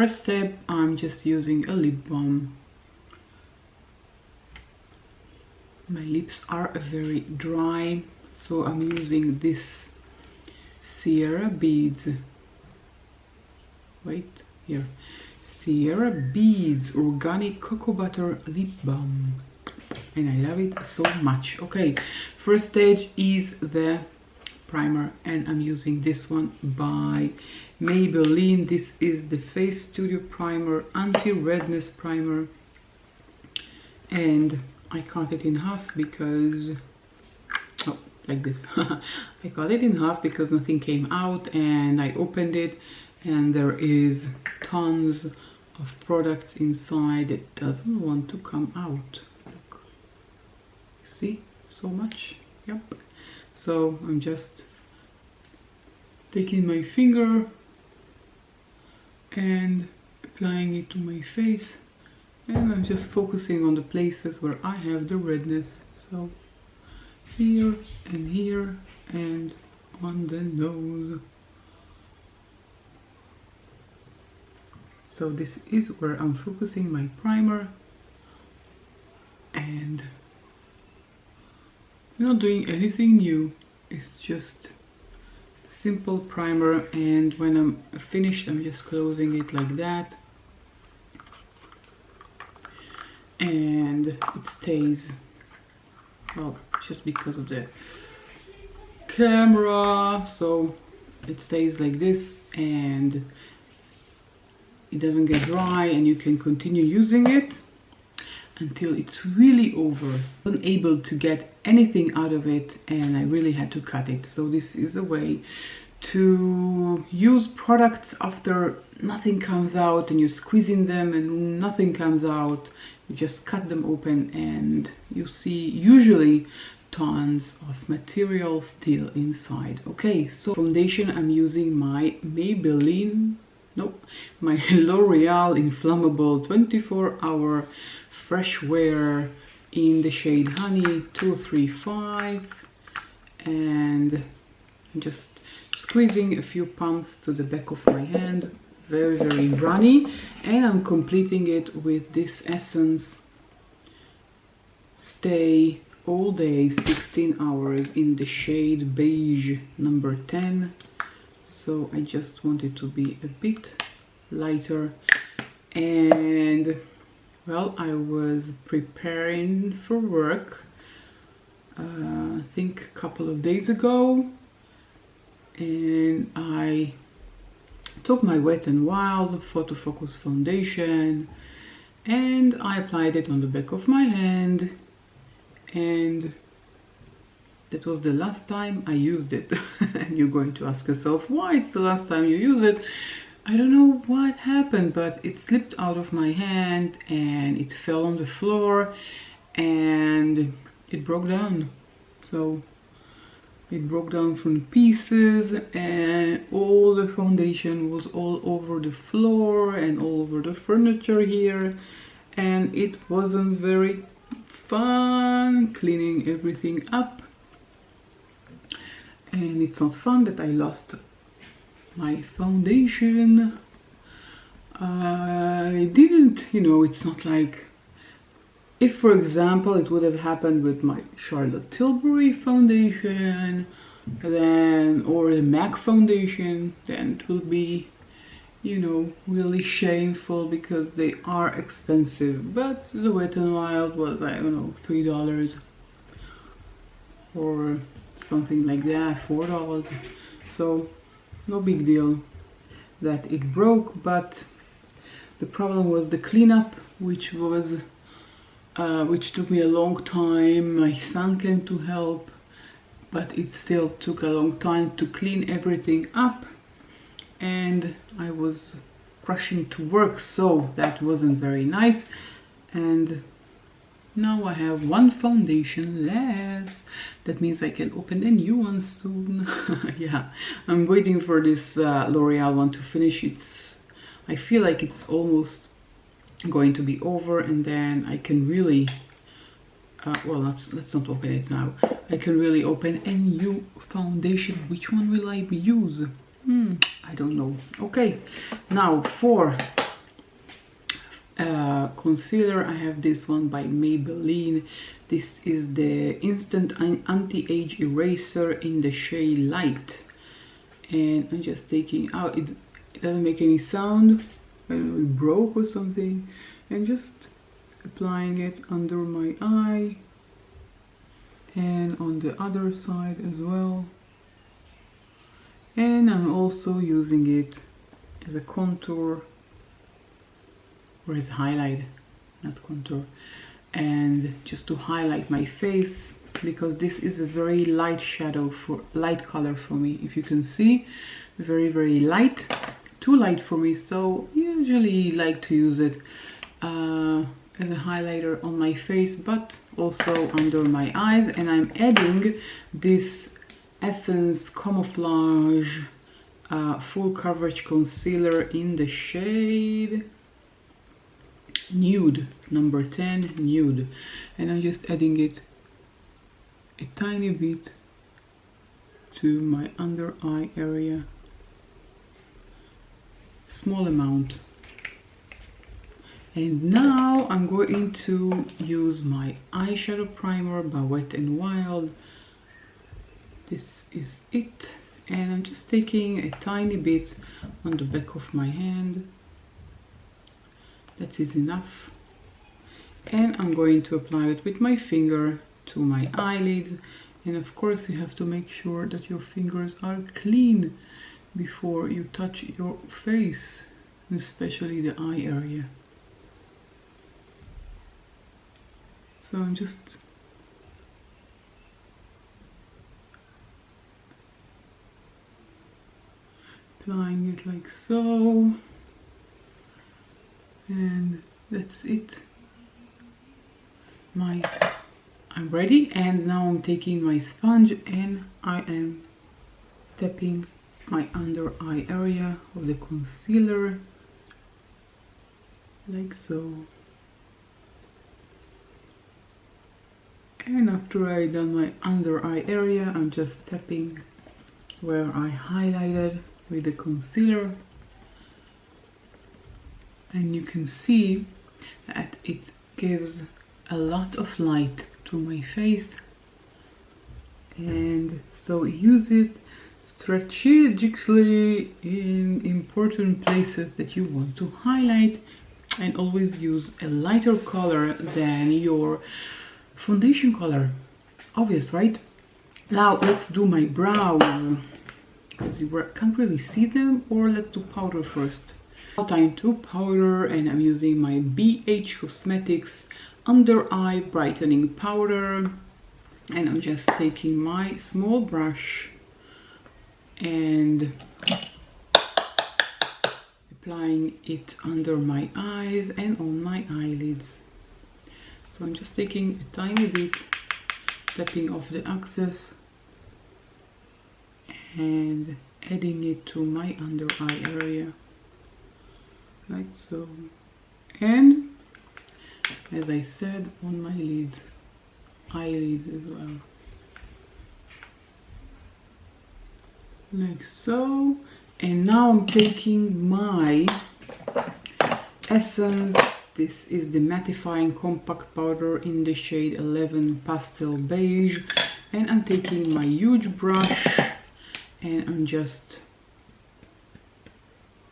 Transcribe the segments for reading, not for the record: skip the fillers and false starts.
first step, I'm just using a lip balm. My lips are very dry, so I'm using this Sierra Beads. Wait, here. Sierra Beads Organic Cocoa Butter Lip Balm. And I love it so much. Okay, first stage is the primer, and I'm using this one by Maybelline. This is the Face Studio Primer, Anti-Redness Primer. And I cut it in half because, oh, like this. I cut it in half because nothing came out, and I opened it and there is tons of products inside that doesn't want to come out. Look. See, so much. Yep. So I'm just taking my finger and applying it to my face, and I'm just focusing on the places where I have the redness. So here and on the nose. So this is where I'm focusing my primer, and I'm not doing anything new. It's just simple primer, and when I'm finished, I'm just closing it like that, and it stays, well, just because of the camera, so it stays like this and it doesn't get dry, and you can continue using it until it's really over. I wasn't able to get anything out of it, and I really had to cut it. So this is a way to use products after nothing comes out and you're squeezing them and nothing comes out. You just cut them open and you see usually tons of material still inside. Okay, so foundation, I'm using my Maybelline, my L'Oreal Inflammable 24-Hour Fresh Wear in the shade Honey 235, and I'm just squeezing a few pumps to the back of my hand, very runny, and I'm completing it with this essence Stay All Day 16 Hours in the shade Beige number 10. So I just want it to be a bit lighter, and well, I was preparing for work I think a couple of days ago, and I took my Wet n Wild Photo Focus foundation and I applied it on the back of my hand, and that was the last time I used it. And you're going to ask yourself, why it's the last time you use it? I don't know what happened, but it slipped out of my hand and it fell on the floor and it broke down. So it broke down from pieces, and all the foundation was all over the floor and all over the furniture here, and it wasn't very fun cleaning everything up. And it's not fun that I lost my foundation. I didn't, it's not like, if for example it would have happened with my Charlotte Tilbury foundation, then, or the MAC foundation, then it will be, really shameful because they are expensive. But the Wet n Wild was, I don't know, $3 or something like that, $4. So no big deal that it broke, but the problem was the cleanup, which took me a long time. My son came to help, but it still took a long time to clean everything up, and I was rushing to work, so that wasn't very nice. And now I have one foundation less. That means I can open a new one soon. Yeah, I'm waiting for this L'Oreal one to finish. I feel like it's almost going to be over, and then I can really well, let's not open it now. I can really open a new foundation. Which one will I use? I don't know. Okay, now for concealer. I have this one by Maybelline. This is the Instant Anti-Age Eraser in the shade Light. And I'm just taking out, it doesn't make any sound. I don't know, it broke or something. And just applying it under my eye. And on the other side as well. And I'm also using it as a contour, or as a highlight, not contour, and just to highlight my face, because this is a very light shadow, for light color for me. If you can see, very light, too light for me, so usually like to use it as a highlighter on my face, but also under my eyes. And I'm adding this Essence Camouflage full coverage concealer in the shade Nude, number 10, Nude. And I'm just adding it a tiny bit to my under eye area, small amount. And now I'm going to use my eyeshadow primer by Wet n Wild. This is it, and I'm just taking a tiny bit on the back of my hand. That is enough. And I'm going to apply it with my finger to my eyelids. And of course you have to make sure that your fingers are clean before you touch your face, especially the eye area. So I'm just applying it like so, and that's it. I'm ready, and now I'm taking my sponge and I am tapping my under eye area of the concealer like so. And after I done my under eye area, I'm just tapping where I highlighted with the concealer, and you can see that it gives a lot of light to my face. And so use it strategically in important places that you want to highlight, and always use a lighter color than your foundation color. Obvious, right? Now let's do my brows, because you can't really see them. Or let's do powder first. Now time to powder, and I'm using my BH Cosmetics Under Eye Brightening Powder. And I'm just taking my small brush and applying it under my eyes and on my eyelids. So I'm just taking a tiny bit, tapping off the excess and adding it to my under eye area like so, and as I said, on my eyelids as well, like so. And now I'm taking my Essence, this is the mattifying compact powder in the shade 11 Pastel Beige, and I'm taking my huge brush and I'm just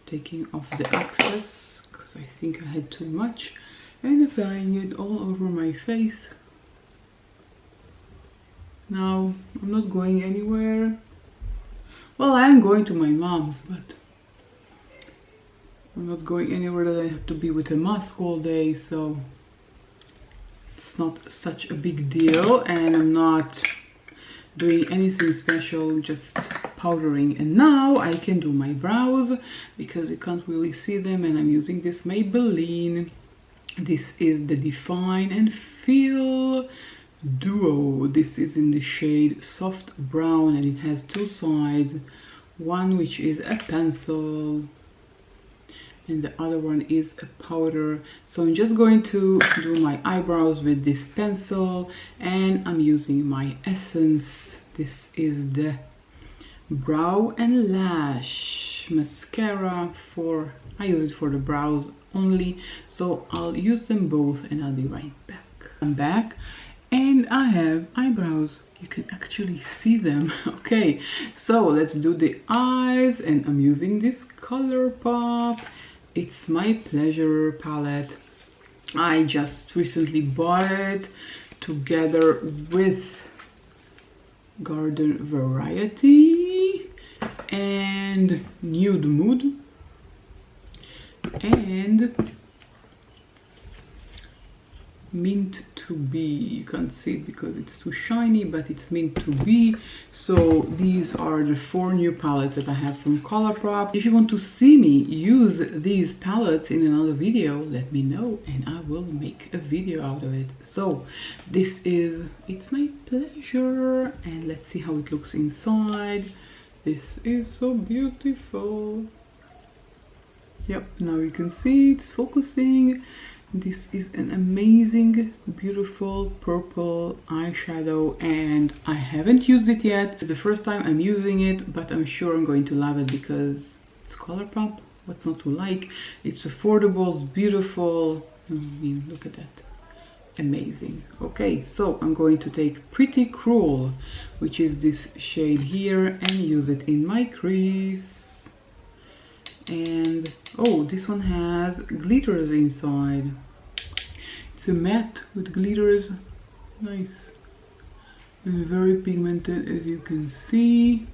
taking off the excess, because I think I had too much, and applying it all over my face. Now I'm not going anywhere. Well, I am going to my mom's, but I'm not going anywhere that I have to be with a mask all day, so it's not such a big deal. And I'm not doing anything special, just powdering. And now I can do my brows, because you can't really see them, and I'm using this Maybelline. This is the Define and Feel Duo. This is in the shade Soft Brown, and it has two sides, one which is a pencil and the other one is a powder. So I'm just going to do my eyebrows with this pencil, and I'm using my Essence. This is the Brow and Lash Mascara. I use it for the brows only, so I'll use them both and I'll be right back. I'm back and I have eyebrows. You can actually see them. Okay, so let's do the eyes, and I'm using this ColourPop. It's my Pleasure palette. I just recently bought it together with Garden Variety and Nude Mood and Mint to Be. You can't see it because it's too shiny, but it's Mint to Be. So these are the 4 new palettes that I have from ColourPop. If you want to see me use these palettes in another video, let me know and I will make a video out of it. So this is It's My Pleasure, and let's see how it looks inside. This is so beautiful. Yep, now you can see it's focusing. This is an amazing, beautiful purple eyeshadow, and I haven't used it yet. It's the first time I'm using it, but I'm sure I'm going to love it because it's ColourPop. What's not to like? It's affordable, it's beautiful. I mean, look at that. Amazing. Okay, so I'm going to take Pretty Cruel, which is this shade here, and use it in my crease. And oh, this one has glitters inside. It's a matte with glitters. Nice. And very pigmented, as you can see.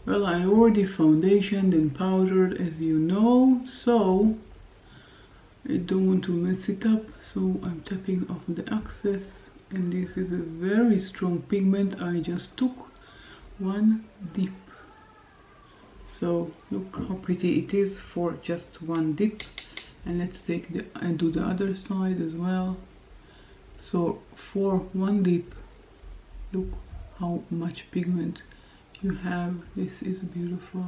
Well, I already foundationed and powdered, as you know, so I don't want to mess it up, so I'm tapping off the excess. And this is a very strong pigment. I just took one dip. So look how pretty it is for just one dip. And let's take and do the other side as well. So for one dip, look how much pigment you have. This is beautiful.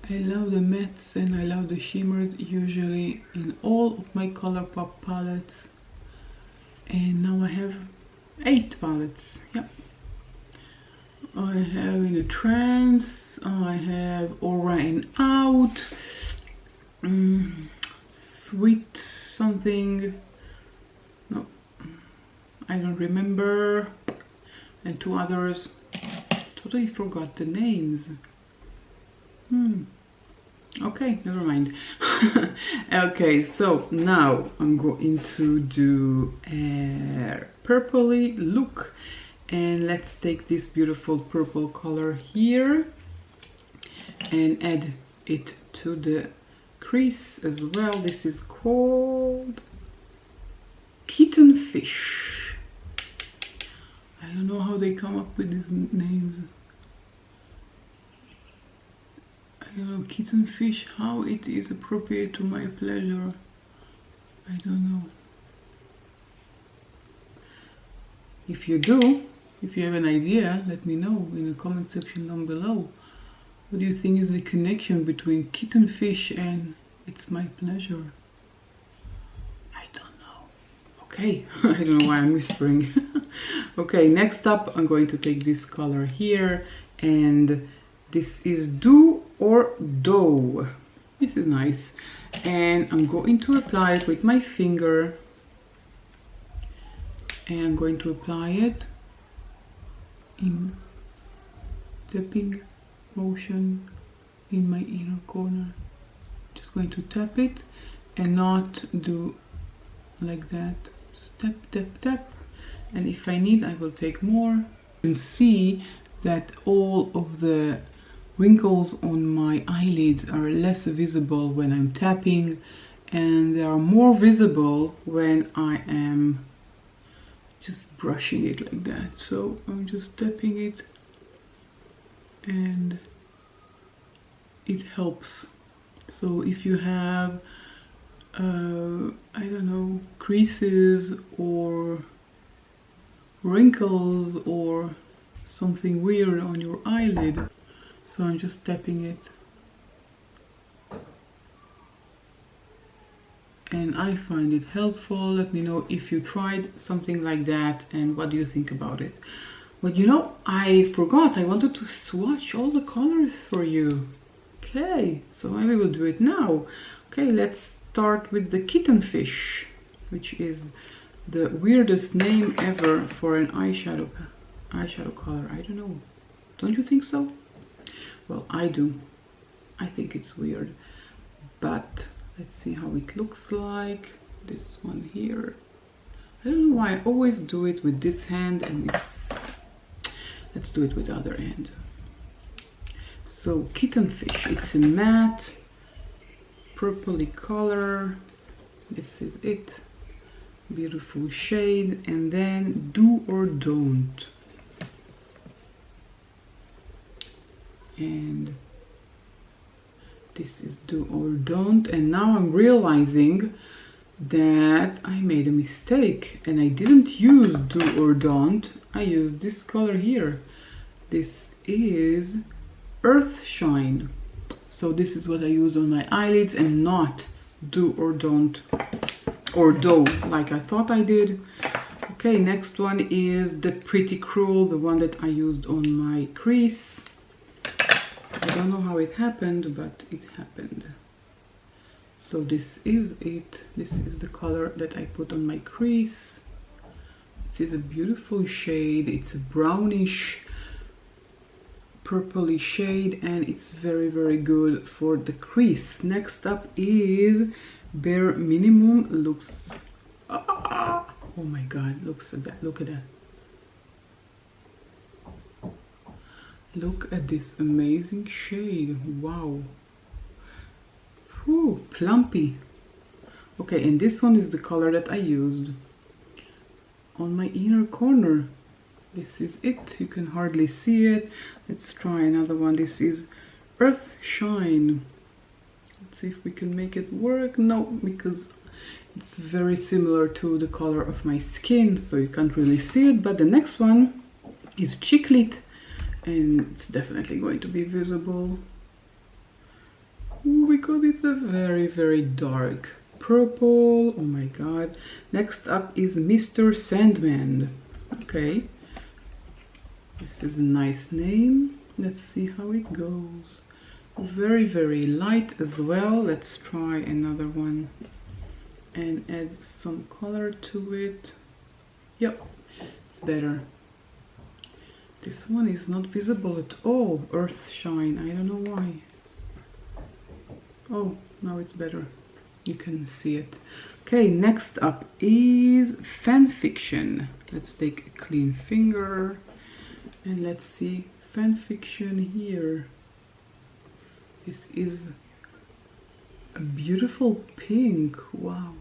I love the mattes and I love the shimmers usually in all of my ColourPop palettes. And now I have 8 palettes. Yep. I have In a Trance, I have Aura and Out, Sweet something, no, I don't remember, and 2 others. Totally forgot the names. Okay, never mind. Okay, so now I'm going to do a purpley look. And let's take this beautiful purple color here and add it to the crease as well. This is called Kitten Fish. I don't know how they come up with these names. I don't know, Kitten Fish, how it is appropriate to my pleasure. I don't know. If you do, if you have an idea, let me know in the comment section down below. What do you think is the connection between Kitten Fish and It's My Pleasure? I don't know. Okay, I don't know why I'm whispering. Okay, next up I'm going to take this color here, and this is Do or Dough. This is nice. And I'm going to apply it with my finger. And I'm going to apply it in tapping motion in my inner corner. Just going to tap it and not do like that. Just tap, tap, tap. And if I need, I will take more. You can see that all of the wrinkles on my eyelids are less visible when I'm tapping, and they are more visible when I am just brushing it like that. So I'm just tapping it and it helps. So if you have I don't know, creases or wrinkles or something weird on your eyelid, so I'm just tapping it. And I find it helpful. Let me know if you tried something like that and what do you think about it. But you know, I forgot, I wanted to swatch all the colors for you. Okay, so maybe we'll do it now. Okay, let's start with the kitten fish, which is the weirdest name ever for an eyeshadow color. I don't know. Don't you think so? Well, I do. I think it's weird. But let's see how it looks like. This one here. I don't know why I always do it with this hand, and let's do it with the other hand. So kitten fish, it's a matte purpley color. This is it. Beautiful shade. And then do or don't. And this is do or don't. And now I'm realizing that I made a mistake and I didn't use do or don't. I used this color here. This is Earth Shine. So this is what I use on my eyelids and not do or don't or do like I thought I did. Okay, next one is the Pretty Cruel, the one that I used on my crease. I don't know how it happened, but it happened. So this is it. This is the color that I put on my crease. This is a beautiful shade. It's a brownish purpley shade, and it's very, very good for the crease. Next up is Bare Minimum. Looks, oh my god, looks at that, look at that. Look at this amazing shade. Wow. Ooh, plumpy. Okay, and this one is the color that I used on my inner corner. This is it. You can hardly see it. Let's try another one. This is Earth Shine. Let's see if we can make it work. No, because it's very similar to the color of my skin, so you can't really see it. But the next one is Chiclet, and it's definitely going to be visible. Because it's a very, very dark purple. Oh my god. Next up is Mr. Sandman. Okay, this is a nice name. Let's see how it goes. Very, very light as well. Let's try another one and add some color to it. Yep, it's better. This one is not visible at all. Earth Shine. I don't know why. Oh, now it's better. You can see it. Okay, next up is Fanfiction. Let's take a clean finger and let's see Fanfiction here. This is a beautiful pink. Wow.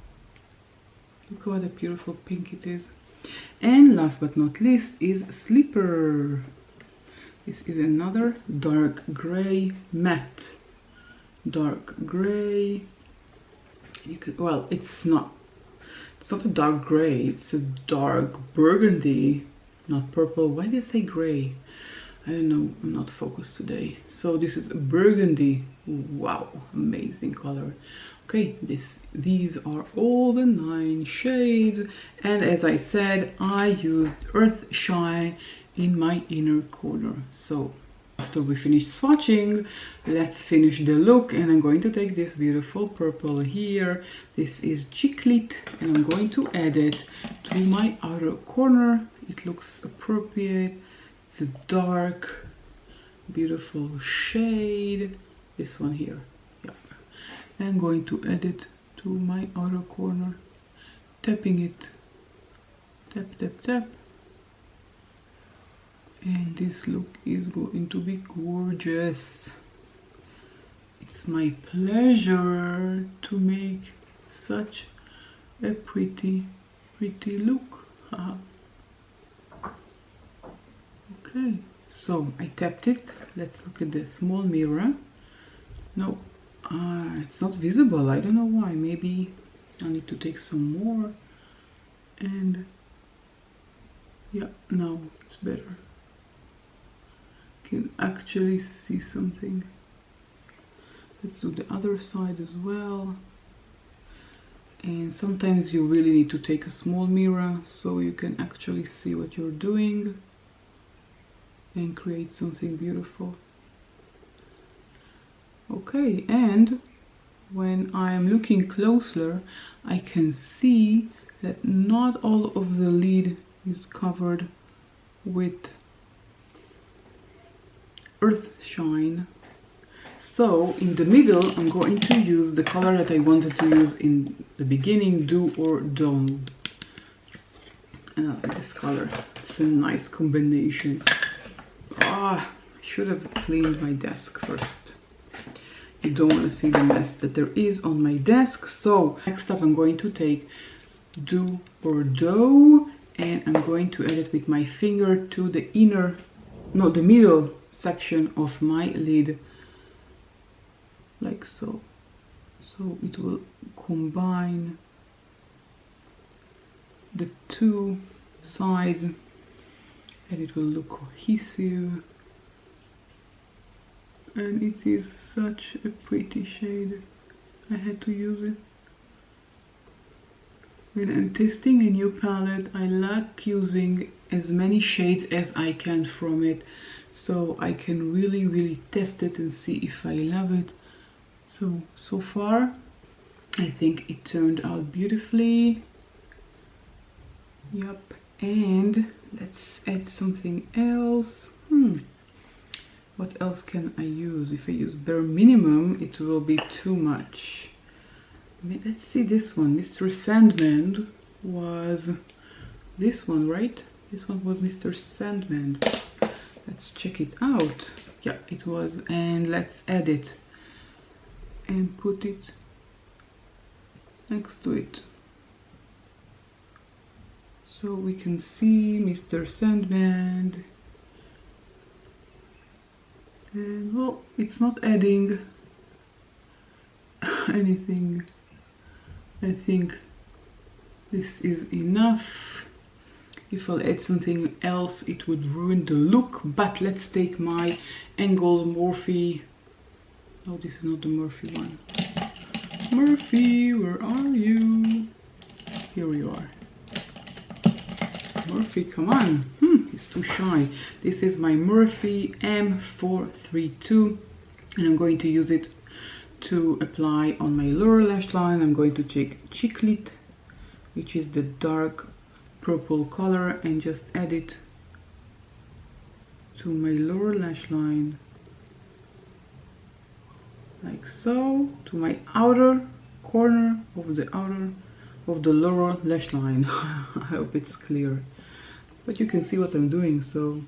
Look what a beautiful pink it is. And last but not least is Slipper. This is another dark gray matte. Dark gray. You could, well, it's not a dark gray, it's a dark burgundy, not purple. Why did I say gray? I don't know, I'm not focused today. So this is a burgundy. Wow, amazing color. Okay, these are all the 9 shades, and as I said, I used Earth Shine in my inner corner. So after we finish swatching, let's finish the look, and I'm going to take this beautiful purple here. This is Chiclet, and I'm going to add it to my outer corner. It looks appropriate. It's a dark, beautiful shade. This one here. Yep. I'm going to add it to my outer corner, tapping it. Tap, tap, tap. And this look is going to be gorgeous. It's my pleasure to make such a pretty look. Okay, so I tapped it. Let's look at the small mirror. No, it's not visible. I don't know why. Maybe I need to take some more. And yeah, now it's better. Can actually see something. Let's do the other side as well. And sometimes you really need to take a small mirror so you can actually see what you're doing and create something beautiful. Okay, and when I am looking closer, I can see that not all of the lid is covered with earth shine. So in the middle, I'm going to use the color that I wanted to use in the beginning, Do or Don't. This color, it's a nice combination. I should have cleaned my desk first. You don't want to see the mess that there is on my desk. So next up, I'm going to take Do or Do, and I'm going to add it with my finger to the the middle section of my lid, like so. So it will combine the two sides and it will look cohesive, and it is such a pretty shade. I had to use it. When I'm testing a new palette, I like using as many shades as I can from it, so I can really test it and see if I love it. So far I think it turned out beautifully. Yep. And let's add something else. What else can I use? If I use bare minimum, it will be too much. Let's see this one. Mr. Sandman was this one, right? This one was Mr. Sandman. Let's check it out. Yeah, it was. And let's add it and put it next to it, so we can see Mr. Sandman. And well, it's not adding anything. I think this is enough. If I'll add something else, it would ruin the look. But let's take my angled Morphe. No, this is not the Morphe one. Morphe, where are you? Here you are. Morphe, come on. It's too shy. This is my Morphe M432, and I'm going to use it to apply on my lower lash line. I'm going to take Chiclet, which is the dark purple color, and just add it to my lower lash line, like so, to my outer corner of the lower lash line. I hope it's clear, but you can see what I'm doing. So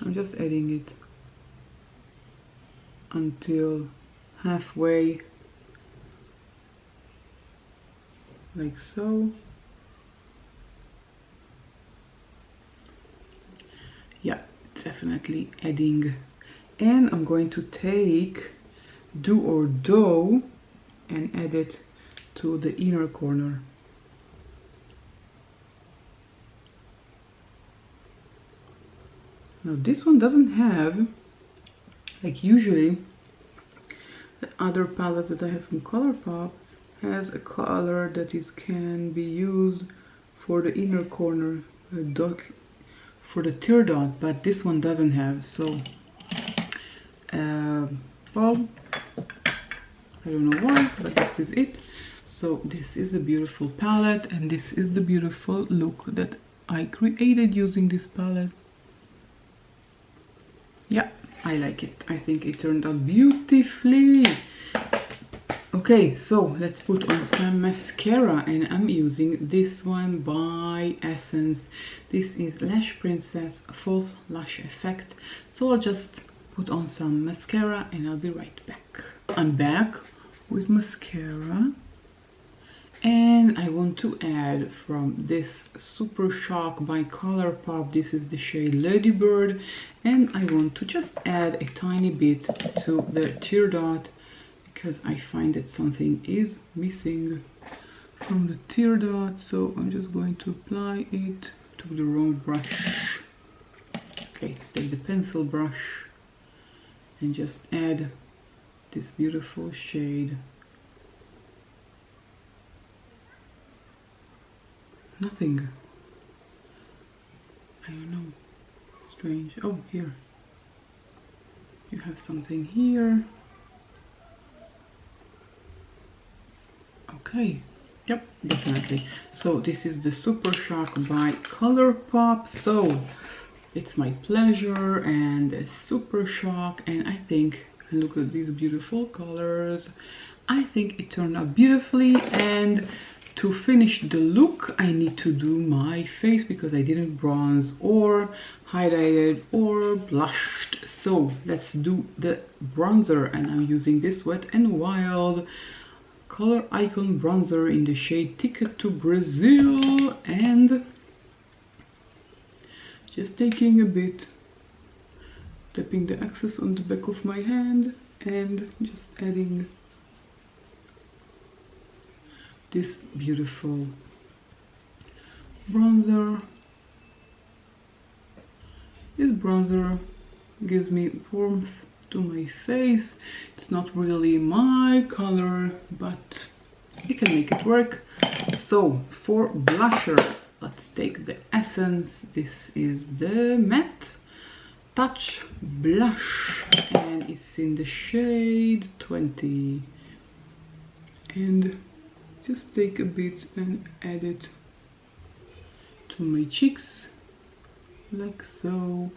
I'm just adding it until halfway, like so. Yeah, definitely adding. And I'm going to take Do or Do and add it to the inner corner. Now this one doesn't have, like usually the other palettes that I have from ColourPop has a color that can be used for the inner corner, a dot, for the tear dot, but this one doesn't have. So well, I don't know why, but this is it. So this is a beautiful palette, and this is the beautiful look that I created using this palette. Yeah, I like it. I think it turned out beautifully. Okay, so let's put on some mascara, and I'm using this one by Essence. This is Lash Princess False Lash Effect. So I'll just put on some mascara and I'll be right back. I'm back with mascara, and I want to add from this Super Shock by ColourPop. This is the shade Ladybird, and I want to just add a tiny bit to the tear dot, because I find that something is missing from the tear dot. So I'm just going to apply it to the wrong brush. Okay, let's take the pencil brush and just add this beautiful shade. Nothing. I don't know. Strange. Oh, here. You have something here. Okay, yep, definitely. So this is the Super Shock by ColourPop. So it's my pleasure and a Super Shock, and I think, look at these beautiful colors. I think it turned out beautifully, and to finish the look I need to do my face because I didn't bronze or highlighted or blushed. So let's do the bronzer, and I'm using this Wet n Wild Color Icon bronzer in the shade Ticket to Brazil, and just taking a bit, tapping the excess on the back of my hand and just adding this beautiful bronzer. This bronzer gives me warmth to my face. It's not really my color, but you can make it work. So for blusher, let's take the Essence. This is the Matte Touch Blush, and it's in the shade 20. And just take a bit and add it to my cheeks, like so.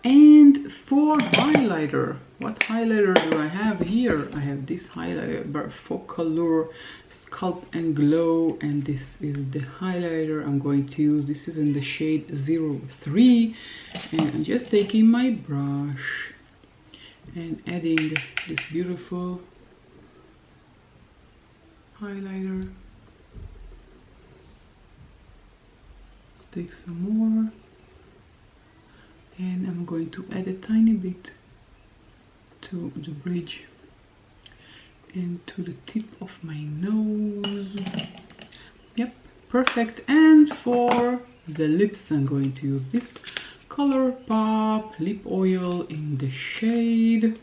And for highlighter, what highlighter do I have here? I have this highlighter by Colour Sculpt and Glow, and this is the highlighter I'm going to use. This is in the shade 03, and I'm just taking my brush and adding this beautiful highlighter. Let's take some more, and I'm going to add a tiny bit to the bridge and to the tip of my nose. Yep, perfect. And for the lips, I'm going to use this ColourPop lip oil in the shade,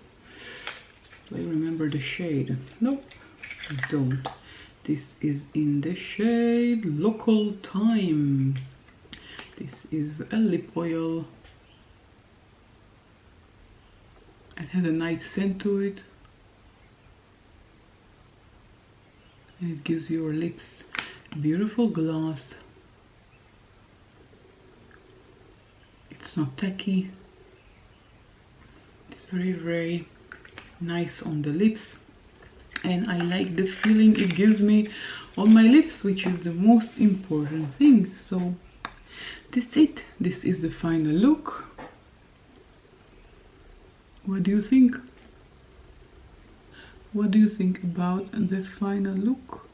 do I remember the shade? Nope, I don't. This is in the shade Local Time. This is a lip oil. It has a nice scent to it, and it gives your lips a beautiful gloss. It's not tacky. It's very, very nice on the lips, and I like the feeling it gives me on my lips, which is the most important thing. So that's it. This is the final look. What do you think? What do you think about the final look?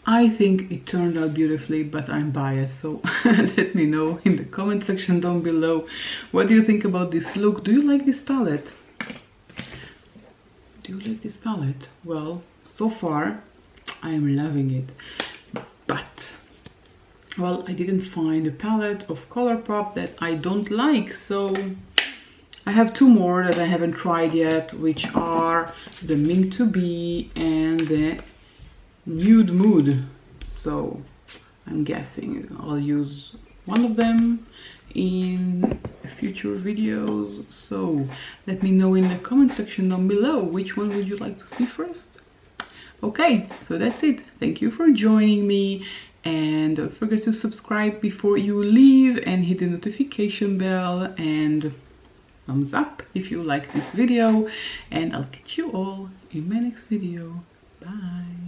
I think it turned out beautifully, but I'm biased, so let me know in the comment section down below. What do you think about this look? Do you like this palette? Do you like this palette? Well, so far I am loving it, but well, I didn't find a palette of ColourPop that I don't like, so I have two more that I haven't tried yet, which are the Mint to Be and the Nude Mood. So I'm guessing I'll use one of them in future videos. So let me know in the comment section down below which one would you like to see first. Okay, so that's it. Thank you for joining me, and don't forget to subscribe before you leave and hit the notification bell and thumbs up if you like this video, and I'll catch you all in my next video. Bye.